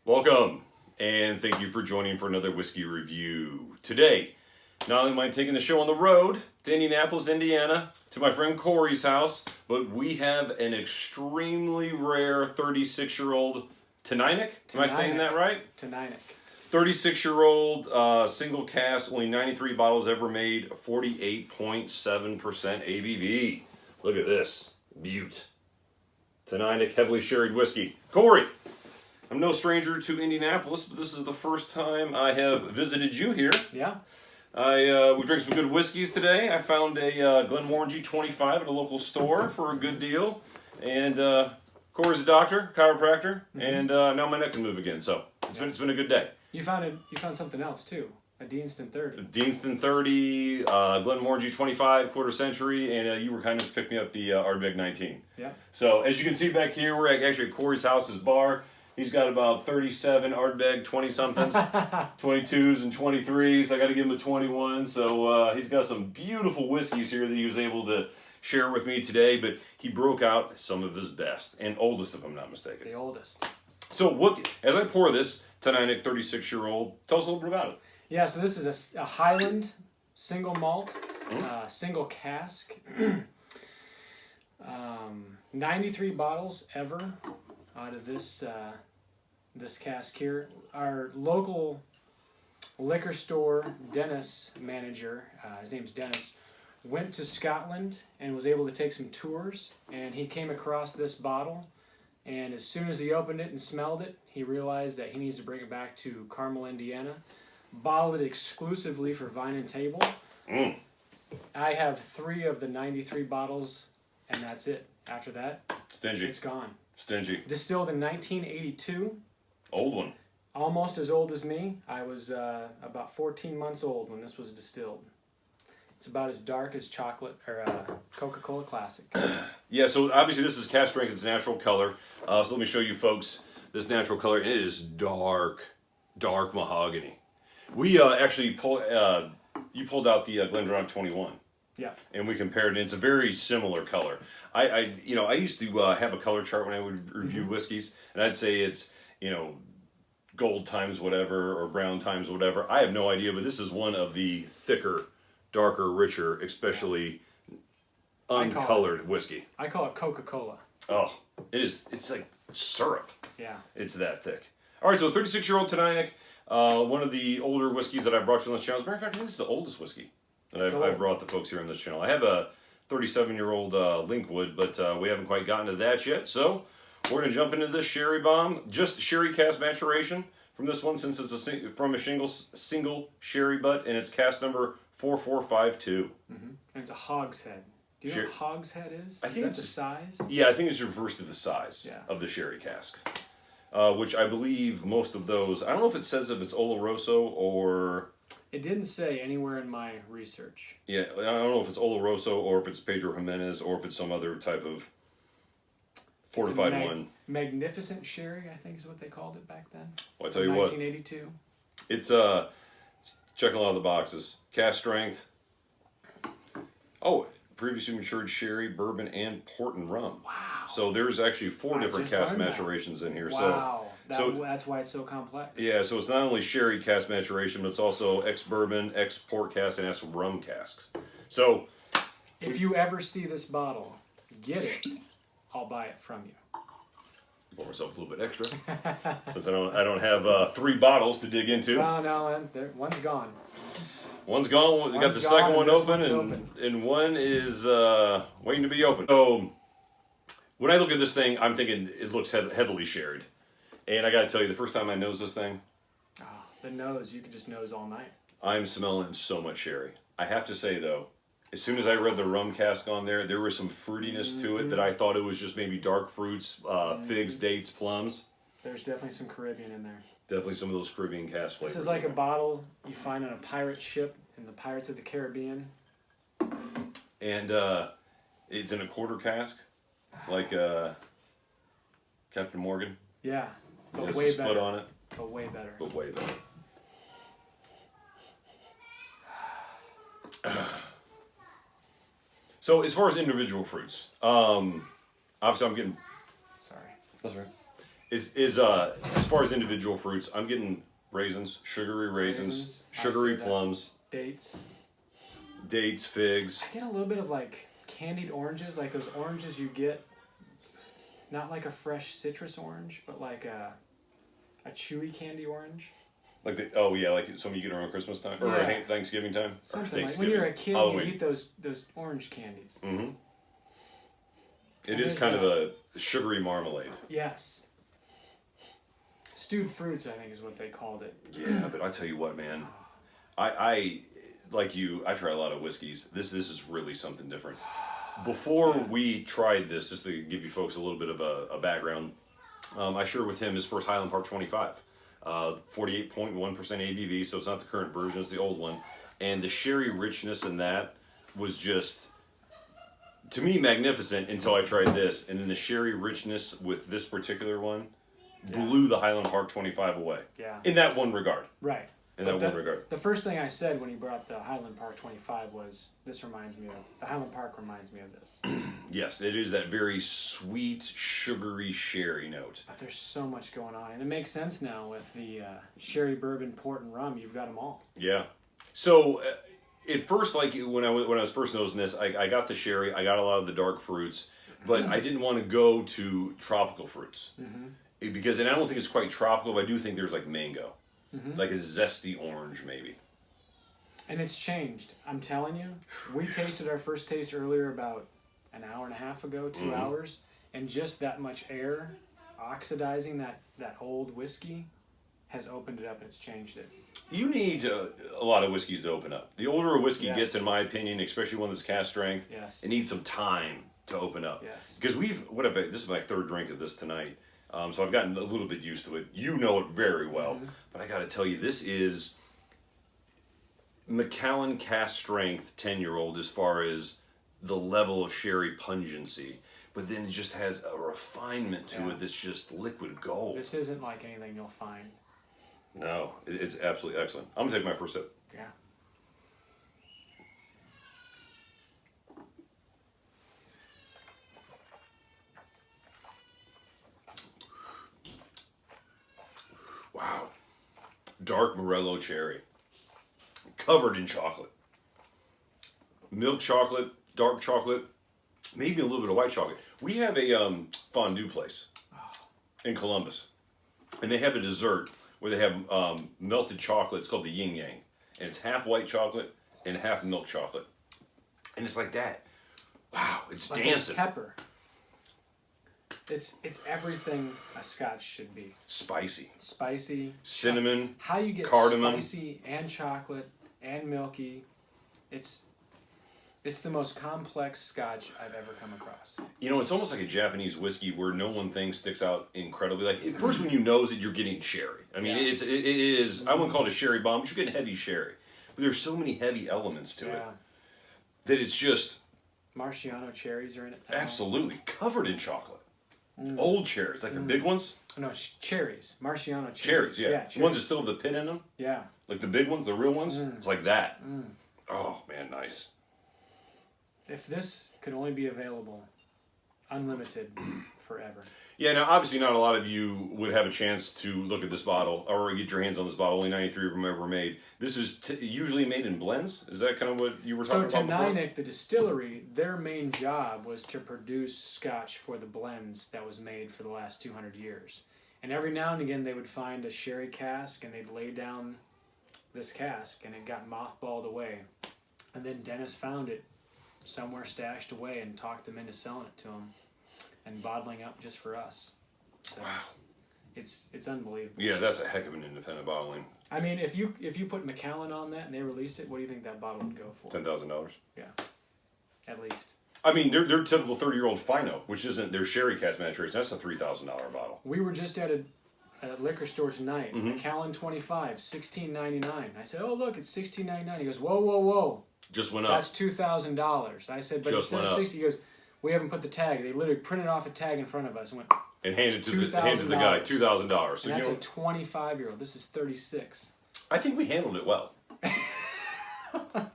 Welcome, and thank you for joining for another whiskey review. Today, not only am I taking the show on the road to Indianapolis, Indiana, to my friend Cory's house, but we have an extremely rare 36-year-old Teaninich. Am I saying that right? Teaninich. 36-year-old single cask, only 93 bottles ever made, 48.7% ABV. Look at this. Beaut. Teaninich heavily sherried whiskey. Cory, I'm no stranger to Indianapolis, but this is the first time I have visited you here. Yeah. We drank some good whiskeys today. I found a Glenmorangie 25 at a local store for a good deal. And Cory's a doctor, chiropractor, and now my neck can move again. So it's been a good day. You found something else too. A Deanston 30. Deanston 30, Glenmorangie 25, quarter century, and you were kind of to pick me up the Ardbeg 19. Yeah. So as you can see back here, we're actually at Cory's house, his bar. He's got about 37 Ardbeg 20-somethings, 22s and 23s. I got to give him a 21. So he's got some beautiful whiskeys here that he was able to share with me today, but he broke out some of his best and oldest, if I'm not mistaken. The oldest. So as I pour this Teaninich 36-year-old, tell us a little bit about it. Yeah, so this is a Highland single malt, single cask. 93 bottles ever out of this this cask here. Our local liquor store Dennis manager, his name's Dennis, went to Scotland and was able to take some tours, and he came across this bottle, and as soon as he opened it and smelled it, he realized that he needs to bring it back to Carmel, Indiana. Bottled it exclusively for Vine and Table. I have 3 of the 93 bottles, and that's it. After that, Stingy. It's gone. Stingy. Distilled in 1982. Old one. Almost as old as me. I was about 14 months old when this was distilled. It's about as dark as chocolate or Coca-Cola Classic. Yeah, so obviously this is cask strength. It's natural color. So let me show you folks this natural color. It is dark mahogany. We actually you pulled out the Glendronach 21. Yeah. And we compared it. It's a very similar color. I used to have a color chart when I would review whiskeys, and I'd say it's, gold times whatever or brown times whatever. I have no idea, but this is one of the thicker, darker, richer, especially uncolored whiskey. I call it Coca-Cola. Oh, it's like syrup. Yeah. It's that thick. All right, so 36-year-old Teaninich, one of the older whiskeys that I brought you on this channel. As a matter of fact, I think it's the oldest whiskey that I brought the folks here on this channel. I have a 37-year-old Linkwood, but we haven't quite gotten to that yet. So we're going to jump into this sherry bomb. Just sherry cask maturation from this one, since it's from a single sherry butt, and it's cask number 4452. And it's a hogshead. Do you know what hogshead is? I think that the size? Yeah, I think it's refers to the size of the sherry cask. Which I believe most of those, I don't know if it says if it's Oloroso or... It didn't say anywhere in my research. Yeah, I don't know if it's Oloroso or if it's Pedro Jimenez or if it's some other type of fortified one. Magnificent sherry, I think is what they called it back then. Well, I tell you what. 1982. It's checking a lot of the boxes. Cask strength. Oh, previously matured sherry, bourbon, and port and rum. Wow. So there's actually 4 different cask maturations in here. Wow. That's why it's so complex. Yeah, so it's not only sherry cask maturation, but it's also ex-bourbon, ex-port cask, and ex-rum casks. So if you ever see this bottle, get it. I'll buy it from you. Pour myself a little bit extra, since I don't have 3 bottles to dig into. No, one's gone. One's gone. We got the second one open, and one is waiting to be opened. So when I look at this thing, I'm thinking it looks heavily sherried. And I got to tell you, the first time I nosed this thing... Oh, the nose, you could just nose all night. I'm smelling so much sherry. I have to say, though, as soon as I read the rum cask on there was some fruitiness to it that I thought it was just maybe dark fruits, figs, dates, plums. There's definitely some Caribbean in there. Definitely some of those Caribbean cask flavors. This is like a bottle you find on a pirate ship in the Pirates of the Caribbean. And it's in a quarter cask, like Captain Morgan. Yeah. But way better. Foot on it. But way better. But way better. So as far as individual fruits, obviously I'm getting... Sorry. That's right. Is as far as individual fruits, I'm getting raisins, sugary plums, dates, figs. I get a little bit of like candied oranges, like those oranges you get, not like a fresh citrus orange, but like a chewy candy orange. Like like some you get around Christmas time or Thanksgiving time. Something like when you're a kid, you eat those orange candies. Mm-hmm. It is kind of a sugary marmalade. Yes. Stewed fruits, I think, is what they called it. Yeah, but I tell you what, man, I like you. I try a lot of whiskeys. This is really something different. Before we tried this, just to give you folks a little bit of a background, I shared with him his first Highland Park 25, 48.1% ABV. So it's not the current version; it's the old one. And the sherry richness in that was just, to me, magnificent until I tried this, and then the sherry richness with this particular one blew the Highland Park 25 away. Yeah. In that one regard. Right. One regard. The first thing I said when he brought the Highland Park 25 was, the Highland Park reminds me of this. Yes, it is that very sweet, sugary sherry note. But there's so much going on, and it makes sense now with the sherry, bourbon, port, and rum. You've got them all. Yeah. So, at first, like when I was first noticing this, I got the sherry, I got a lot of the dark fruits, but I didn't want to go to tropical fruits. Mm-hmm. Because, and I don't think it's quite tropical, but I do think there's like mango. Mm-hmm. Like a zesty orange, maybe. And it's changed. I'm telling you. We tasted our first taste earlier about an hour and a half ago, 2 hours, and just that much air oxidizing that old whiskey has opened it up and it's changed it. You need a lot of whiskeys to open up. The older a whiskey gets, in my opinion, especially one that's cask strength, it needs some time to open up. Yes. Because this is my third drink of this tonight. So I've gotten a little bit used to it. You know it very well. But I got to tell you, this is Macallan cask strength 10-year-old as far as the level of sherry pungency. But then it just has a refinement to it that's just liquid gold. This isn't like anything you'll find. No, it's absolutely excellent. I'm going to take my first sip. Yeah. Wow. Dark Morello cherry. Covered in chocolate. Milk chocolate, dark chocolate, maybe a little bit of white chocolate. We have a fondue place in Columbus. And they have a dessert where they have melted chocolate. It's called the yin yang. And it's half white chocolate and half milk chocolate. And it's like that. Wow, it's like dancing. Pepper. It's everything a Scotch should be. Spicy. Cinnamon. How you get cardamom. Spicy and chocolate and milky. It's the most complex Scotch I've ever come across. You know, it's almost like a Japanese whiskey where no one thing sticks out incredibly. Like at first, when you nose it, you're getting sherry. I mean, it is. I wouldn't call it a sherry bomb, but you're getting heavy sherry. But there's so many heavy elements to it that it's just. Marciano cherries are in it. Absolutely, covered in chocolate. Old cherries, like the big ones. No, cherries. Marciano cherries. Yeah, cherries. Ones that still have the pin in them. Yeah. Like the big ones, the real ones. It's like that. Oh man, nice. If this could only be available, unlimited, forever. Yeah, now obviously not a lot of you would have a chance to look at this bottle or get your hands on this bottle. Only 93 of them ever made. This is usually made in blends? Is that kind of what you were talking about before? So Teaninich, the distillery, their main job was to produce Scotch for the blends that was made for the last 200 years. And every now and again they would find a sherry cask and they'd lay down this cask and it got mothballed away. And then Dennis found it somewhere stashed away and talked them into selling it to him and bottling up just for us. So wow. It's unbelievable. Yeah, that's a heck of an independent bottling. I mean, if you put Macallan on that and they released it, what do you think that bottle would go for? $10,000. Yeah, at least. I mean, their typical 30-year-old Fino, which isn't their sherry cask maturation, that's a $3,000 bottle. We were just at a liquor store tonight. Macallan 25, $16.99. I said, "Oh look, it's $16.99." He goes, "Whoa, whoa, whoa! Just went up. That's $2,000." I said, "But it says 60." He goes, "We haven't put the tag." They literally printed off a tag in front of us and went. And handed to the guy $2,000. So and that's a 25-year-old. This is 36. I think we handled it well.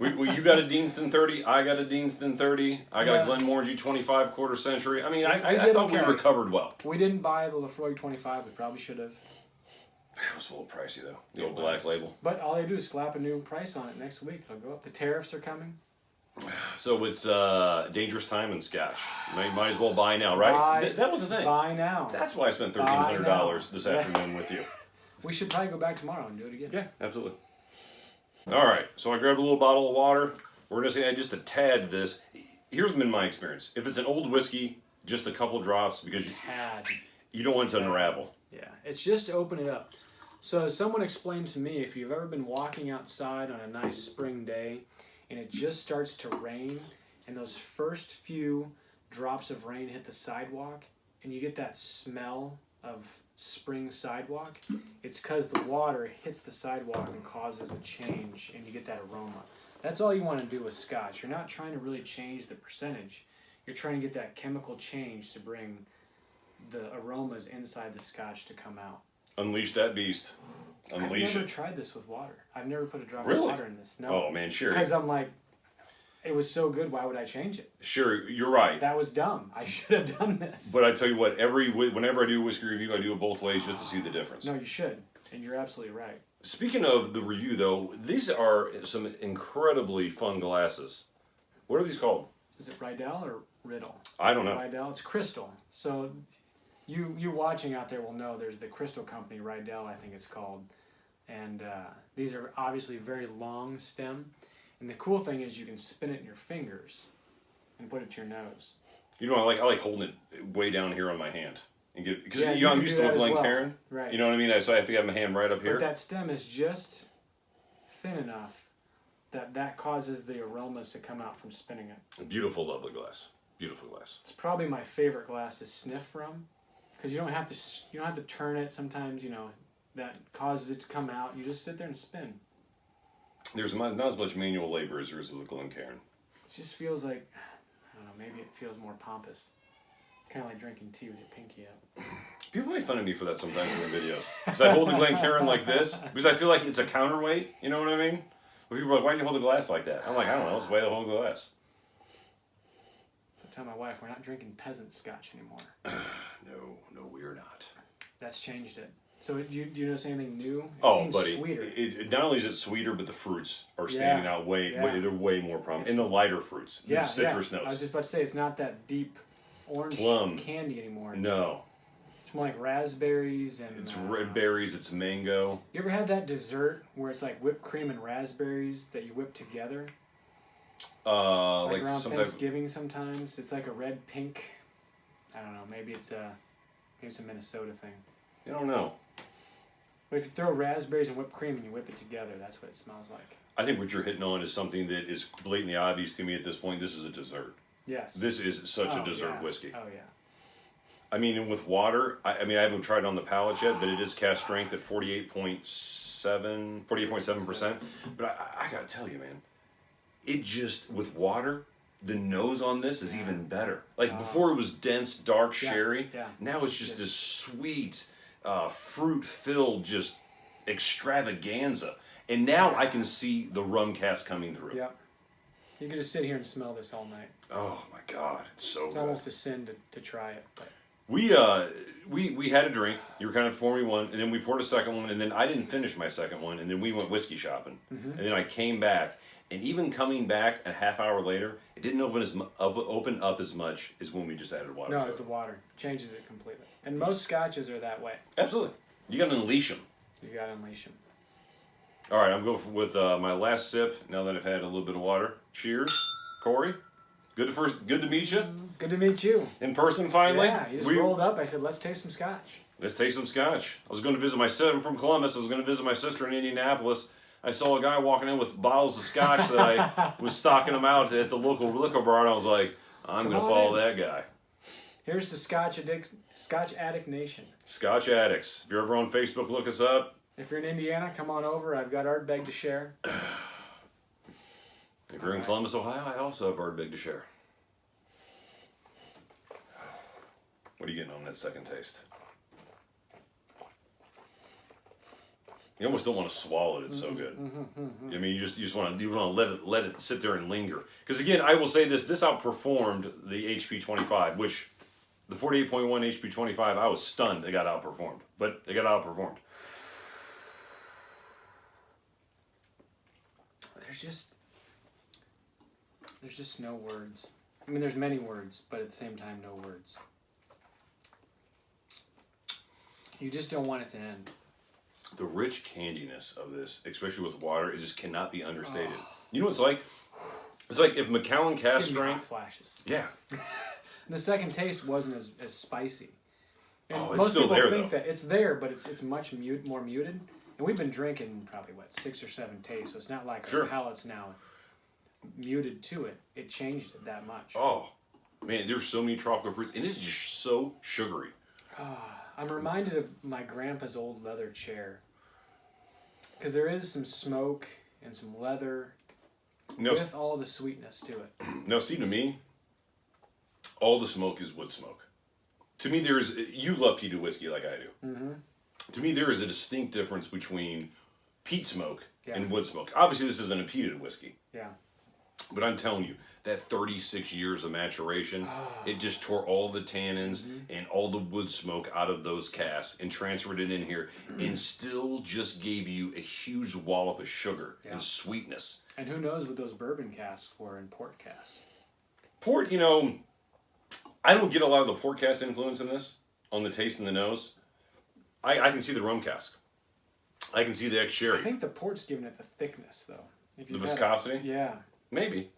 You got a Deanston 30. I got a Deanston 30. I got a Glenmorangie 25 quarter century. I mean, I thought we recovered well. We didn't buy the Lefroy 25. We probably should have. It was a little pricey though. The old black label. But all they do is slap a new price on it next week. It'll go up. The tariffs are coming. So it's dangerous time in Scotch. Might as well buy now, right? That was the thing. Buy now. That's why I spent $1,300 this afternoon with you. We should probably go back tomorrow and do it again. Yeah, absolutely. All right, so I grabbed a little bottle of water. We're going to add just a tad to this. Here's been my experience. If it's an old whiskey, just a couple drops because you don't want it to unravel. Yeah, it's just to open it up. So someone explained to me, if you've ever been walking outside on a nice spring day and it just starts to rain and those first few drops of rain hit the sidewalk and you get that smell of spring sidewalk, it's because the water hits the sidewalk and causes a change and you get that aroma. That's all you want to do with Scotch. You're not trying to really change the percentage. You're trying to get that chemical change to bring the aromas inside the Scotch to come out. Unleash that beast. Unleash I've never tried this with water. I've never put a drop Really? of water in this. No. Oh man, sure. Because I'm like, it was so good, why would I change it? Sure, you're right. That was dumb. I should have done this. But I tell you what, whenever I do a whiskey review, I do it both ways just to see the difference. No, you should. And you're absolutely right. Speaking of the review though, these are some incredibly fun glasses. What are these called? Is it Rydell or Riddle? I don't know. Rydell. It's Crystal. So you watching out there will know there's the Crystal Company, Rydell I think it's called. And these are obviously very long stem. And the cool thing is you can spin it in your fingers and put it to your nose. You know, I like holding it way down here on my hand and get because Yeah, I'm used to a Glencairn. Well. Right. You know what I mean? So I have to have my hand right up here. But that stem is just thin enough that causes the aromas to come out from spinning it. Beautiful, lovely glass. Beautiful glass. It's probably my favorite glass to sniff from, because you don't have to turn it. Sometimes that causes it to come out. You just sit there and spin. There's not as much manual labor as there is with a Glencairn. It just feels like, I don't know, maybe it feels more pompous. Kind of like drinking tea with your pinky up. People make fun of me for that sometimes in their videos. Because I hold the Glencairn like this, because I feel like it's a counterweight, you know what I mean? But people are like, why do you hold the glass like that? I'm like, I don't know, it's the way I hold the glass. I tell my wife, we're not drinking peasant scotch anymore. No, we're not. That's changed it. So do you notice anything new? It seems buddy, sweeter. It not only is it sweeter, but the fruits are standing out they're way more prominent. And the lighter fruits, the citrus notes. I was just about to say, it's not that deep orange plum candy anymore. No. It's more like raspberries and... It's red berries, it's mango. You ever had that dessert where it's like whipped cream and raspberries that you whip together? Like around Thanksgiving sometimes. It's like a red pink... I don't know, maybe it's a Minnesota thing. I don't know. But if you throw raspberries and whipped cream and you whip it together, that's what it smells like. I think what you're hitting on is something that is blatantly obvious to me at this point. This is a dessert. Yes. This is such a dessert whiskey. Oh, yeah. I mean, and with water, I haven't tried it on the palate yet, but it is cast strength at 48.7%. But I got to tell you, man, it just, with water, the nose on this is even better. Like before it was dense, dark sherry. Yeah. Now it's just this sweet, fruit-filled, just extravaganza. And now I can see the rum cast coming through. Yep. You could just sit here and smell this all night. Oh my God, it's so It's good. almost a sin to try it. But. We had a drink. You were kind of pouring me one, and then we poured a second one, and then I didn't finish my second one, and then we went whiskey shopping, and then I came back, and even coming back a half hour later, it didn't open up as much as when we just added water. No, it's the water. Changes it completely. And most scotches are that way. Absolutely. You got to unleash them. You got to unleash them. All right, I'm going with my last sip. Now that I've had a little bit of water. Cheers, Cory. Good to meet you. Good to meet you. In person, finally. Yeah, you just rolled up. I said, let's taste some scotch. Let's taste some scotch. I was going to visit I'm from Columbus. I was going to visit my sister in Indianapolis. I saw a guy walking in with bottles of scotch that I was stocking them out at the local liquor bar, and I was like, I'm going to follow that guy. Here's to Scotch Addict Nation. Scotch Addicts. If you're ever on Facebook, look us up. If you're in Indiana, come on over. I've got Ardbeg to share. If you're in Columbus, Ohio, I also have Ardbeg to share. What are you getting on that second taste? You almost don't want to swallow it. It's so good. I mean, you just want to let it sit there and linger. Because again, I will say this outperformed the HP 25, which the 48.1 HP 25, I was stunned it got outperformed. But it got outperformed. There's just no words. I mean, there's many words, but at the same time, no words. You just don't want it to end. The rich candiness of this, especially with water, it just cannot be understated. Oh. You know what it's like? It's like if Macallan Cask strength. Flashes. Yeah. The second taste wasn't as spicy. And it's most still people there, think though. that it's there, but it's much more muted. And we've been drinking probably 6 or 7 tastes, so it's not like our palate's now muted to it. It changed it that much. Oh, man, there's so many tropical fruits, and it's just so sugary. I'm reminded of my grandpa's old leather chair. Because there is some smoke and some leather with all the sweetness to it. Now, see, to me, all the smoke is wood smoke. To me, you love peated whiskey like I do. Mm-hmm. To me, there is a distinct difference between peat smoke and wood smoke. Obviously, this isn't a peated whiskey. Yeah. But I'm telling you, that 36 years of maturation, it just tore all the tannins and all the wood smoke out of those casks and transferred it in here and still just gave you a huge wallop of sugar and sweetness. And who knows what those bourbon casks were in port casks. Port, I don't get a lot of the port cask influence in this on the taste and the nose. I can see the rum cask. I can see the ex-sherry. I think the port's giving it the thickness, though. The viscosity? Yeah. Maybe.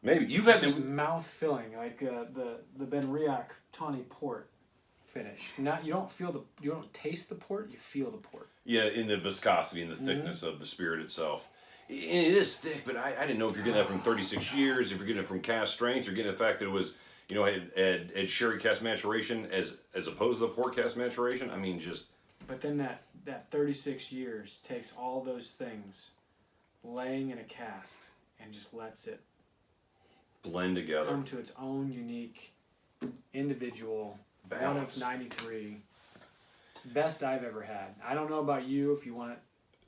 You've had this mouth filling, like the Benriach tawny port finish. You don't taste the port, you feel the port. Yeah, in the viscosity and the thickness of the spirit itself. And it is thick, but I didn't know if you're getting that from 36 years, if you're getting it from cask strength, you're getting the fact that it was, had sherry cask maturation as opposed to the port cask maturation. I mean, just. But then that 36 years takes all those things, laying in a cask, and just lets it blend together, come to its own unique, individual balance. 1 of 93, best I've ever had. I don't know about you if you want it.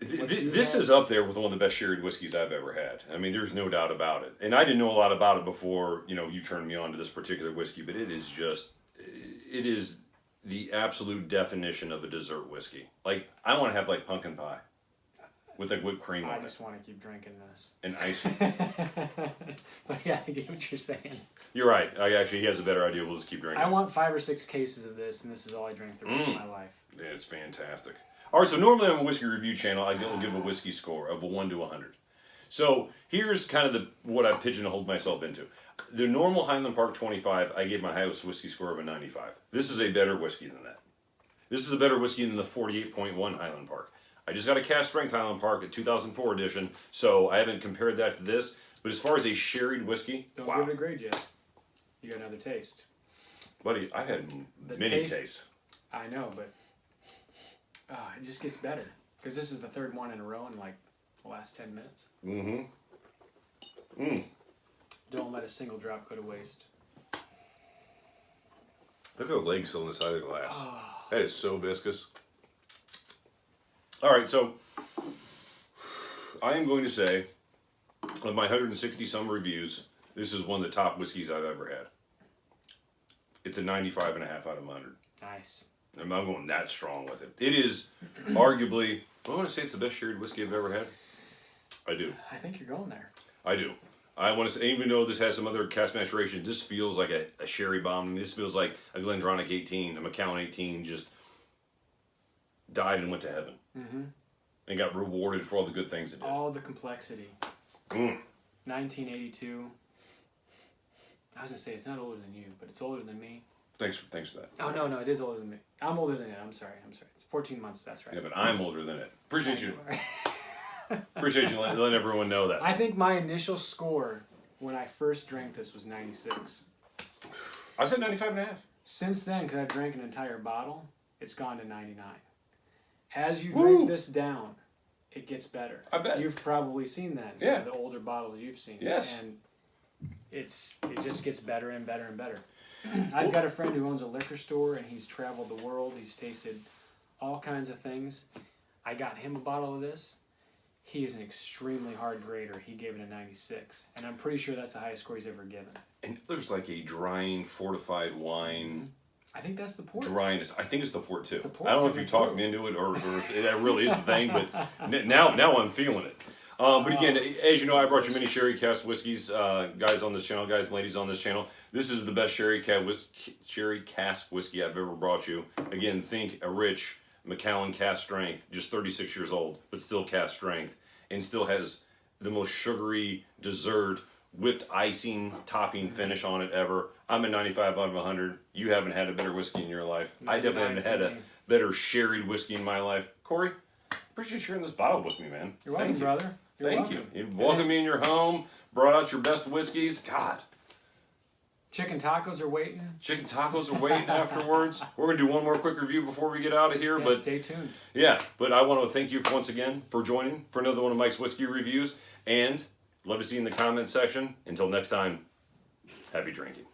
This is up there with one of the best sherry whiskeys I've ever had. I mean, there's no doubt about it. And I didn't know a lot about it before you turned me on to this particular whiskey, but it is the absolute definition of a dessert whiskey. Like, I want to have like pumpkin pie with like whipped cream on it. I just want to keep drinking this. And ice. But yeah, I get what you're saying. You're right. He has a better idea. We'll just keep drinking. I want 5 or 6 cases of this, and this is all I drink the rest of my life. Yeah, it's fantastic. All right, so normally on a whiskey review channel, I'll give a whiskey score of a 1 to 100. So here's kind of what I pigeonholed myself into. The normal Highland Park 25, I gave my highest whiskey score of a 95. This is a better whiskey than that. This is a better whiskey than the 48.1 Highland Park. I just got a cask strength Highland Park, a 2004 edition, so I haven't compared that to this. But as far as a sherried whiskey, don't give it a grade yet. You got another taste. Buddy, I've had many tastes. I know, but it just gets better. Because this is the 3rd one in a row in like the last 10 minutes. Don't let a single drop go to waste. Look at the legs on the side of the glass. That is so viscous. All right, so I am going to say, of my 160 some reviews, this is one of the top whiskeys I've ever had. It's a 95.5 out of 100. Nice. I'm not going that strong with it. It is arguably, I want to say it's the best sherry whiskey I've ever had. I do. I think you're going there. I do. I want to say, even though this has some other cask maturation, this feels like a sherry bomb. This feels like a Glendronach 18, a Macallan 18 just died and went to heaven. And got rewarded for all the good things it did. All the complexity. 1982. I was going to say, it's not older than you, but it's older than me. Thanks for that. Oh, no, it is older than me. I'm older than it. I'm sorry. It's 14 months, that's right. Yeah, but I'm older than it. Appreciate you. Appreciate you letting everyone know that. I think my initial score when I first drank this was 96. I said 95.5. Since then, because I drank an entire bottle, it's gone to 99. As you drink this down, it gets better. I bet. You've probably seen that in some of the older bottles you've seen. Yes. And it just gets better and better and better. I've got a friend who owns a liquor store, and he's traveled the world. He's tasted all kinds of things. I got him a bottle of this. He is an extremely hard grader. He gave it a 96. And I'm pretty sure that's the highest score he's ever given. And there's like a drying fortified wine. I think that's the port. Dryness. I think it's the port too. The port. I don't know if you talked me into it or if that really is the thing, but now I'm feeling it. But again, as you know, I brought you many sherry cask whiskeys, guys on this channel, guys and ladies on this channel. This is the best sherry cask whiskey I've ever brought you. Again, think a rich Macallan cask strength, just 36 years old, but still cask strength, and still has the most sugary dessert, whipped icing, topping finish on it ever. I'm at 95 out of 100. You haven't had a better whiskey in your life. I definitely haven't had a better sherried whiskey in my life. Corey, appreciate you sharing this bottle with me, man. You're welcome, brother. Thank you. You welcomed me in your home, brought out your best whiskeys. God. Chicken tacos are waiting. Chicken tacos are waiting afterwards. We're going to do one more quick review before we get out of here. Yeah, but stay tuned. Yeah, but I want to thank you once again for joining for another one of Mike's whiskey reviews. And love to see you in the comments section. Until next time, happy drinking.